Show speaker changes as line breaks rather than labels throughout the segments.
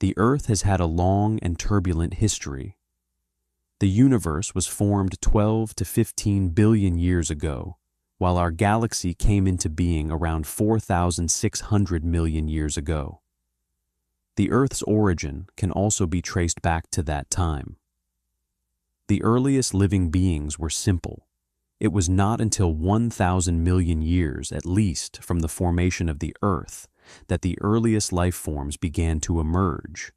The Earth has had a long and turbulent history. The universe was formed 12 to 15 billion years ago, while our galaxy came into being around 4,600 million years ago. The Earth's origin can also be traced back to that time. The earliest living beings were simple. It was not until 1,000 million years, at least, from the formation of the Earth that the earliest life forms began to emerge.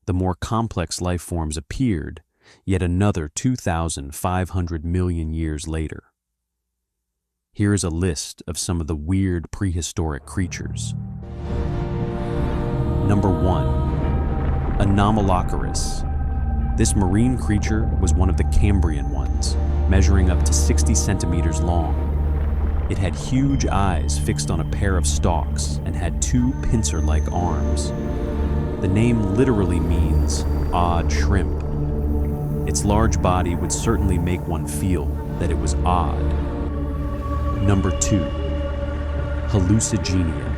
The more complex life forms appeared yet another 2,500 million years later. Here is a list of some of the weird prehistoric creatures. Number 1. Anomalocaris. This marine creature was one of the Cambrian ones, measuring up to 60 centimeters long. It had huge eyes fixed on a pair of stalks and had 2 pincer-like arms. The name literally means odd shrimp. Its large body would certainly make one feel that it was odd. Number 2. Hallucigenia.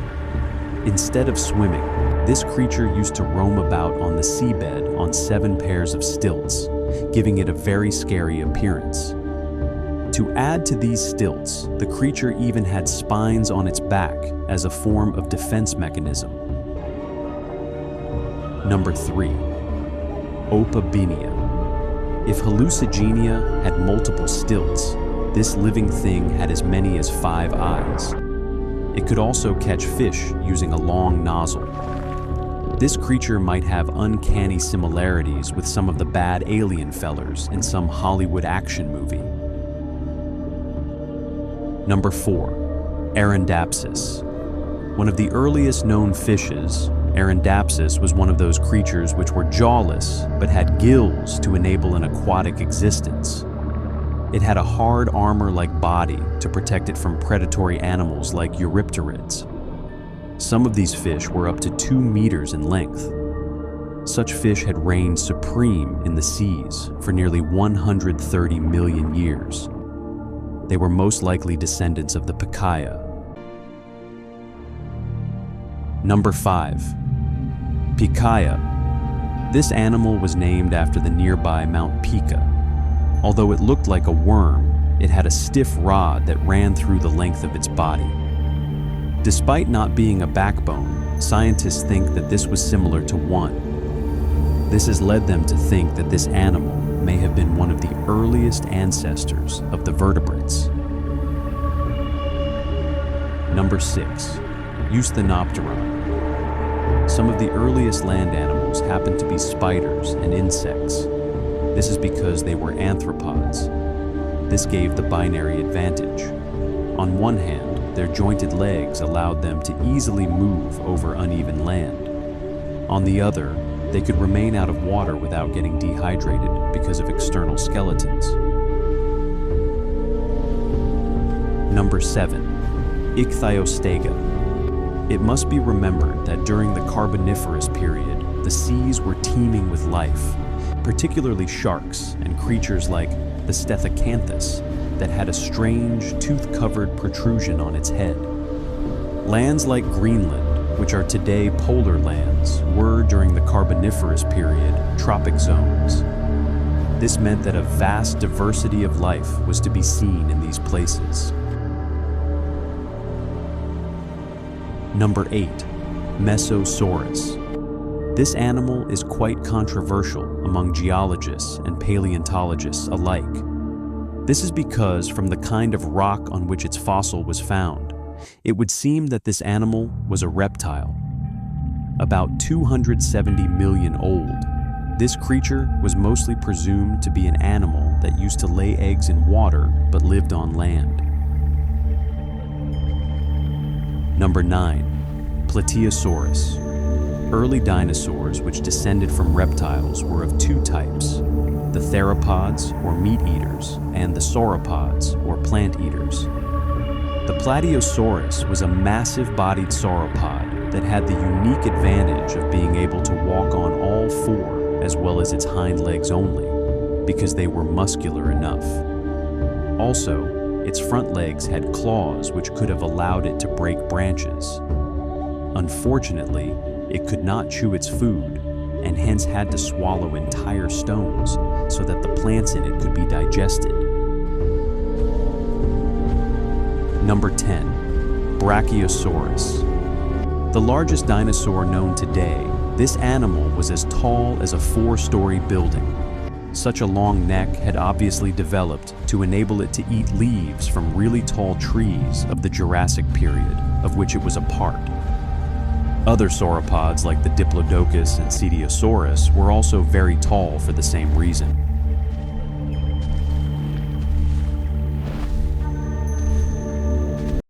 Instead of swimming, this creature used to roam about on the seabed on 7 pairs of stilts, giving it a very scary appearance. To add to these stilts, the creature even had spines on its back as a form of defense mechanism. Number 3. Opabinia. If Hallucigenia had multiple stilts, this living thing had as many as 5 eyes. It could also catch fish using a long nozzle. This creature might have uncanny similarities with some of the bad alien fellers in some Hollywood action movie. Number 4. Arandapsis. One of the earliest known fishes, Arandapsis was one of those creatures which were jawless but had gills to enable an aquatic existence. It had a hard armor-like body to protect it from predatory animals like eurypterids. Some of these fish were up to 2 meters in length. Such fish had reigned supreme in the seas for nearly 130 million years. They were most likely descendants of the Pikaia. Number 5. Pikaia. This animal was named after the nearby Mount Pica. Although it looked like a worm, it had a stiff rod that ran through the length of its body. Despite not being a backbone, scientists think that this was similar to one. This has led them to think that this animal may have been one of the earliest ancestors of the vertebrates. Number 6. Eusthenopteron. Some of the earliest land animals happened to be spiders and insects. This is because they were anthropods. This gave the binary advantage. On one hand, their jointed legs allowed them to easily move over uneven land. On the other, they could remain out of water without getting dehydrated because of external skeletons. Number 7. Ichthyostega. It must be remembered that during the Carboniferous period, the seas were teeming with life, particularly sharks and creatures like the Stethocanthus that had a strange, tooth-covered protrusion on its head. Lands like Greenland, which are today polar lands, were during the Carboniferous period tropic zones. This meant that a vast diversity of life was to be seen in these places. Number 8. Mesosaurus. This animal is quite controversial among geologists and paleontologists alike. This is because, from the kind of rock on which its fossil was found, it would seem that this animal was a reptile. About 270 million old, this creature was mostly presumed to be an animal that used to lay eggs in water but lived on land. Number 9. Plateosaurus. Early dinosaurs which descended from reptiles were of 2 types, the theropods, or meat-eaters, and the sauropods, or plant-eaters. The Plateosaurus was a massive-bodied sauropod that had the unique advantage of being able to walk on all 4 as well as its hind legs only, because they were muscular enough. Also, its front legs had claws which could have allowed it to break branches. Unfortunately, It could not chew its food, and hence had to swallow entire stones so that the plants in it could be digested. Number 10. Brachiosaurus. The largest dinosaur known today, this animal was as tall as a 4-story building. Such a long neck had obviously developed to enable it to eat leaves from really tall trees of the Jurassic period, of which it was a part. Other sauropods like the Diplodocus and Cetiosaurus were also very tall for the same reason.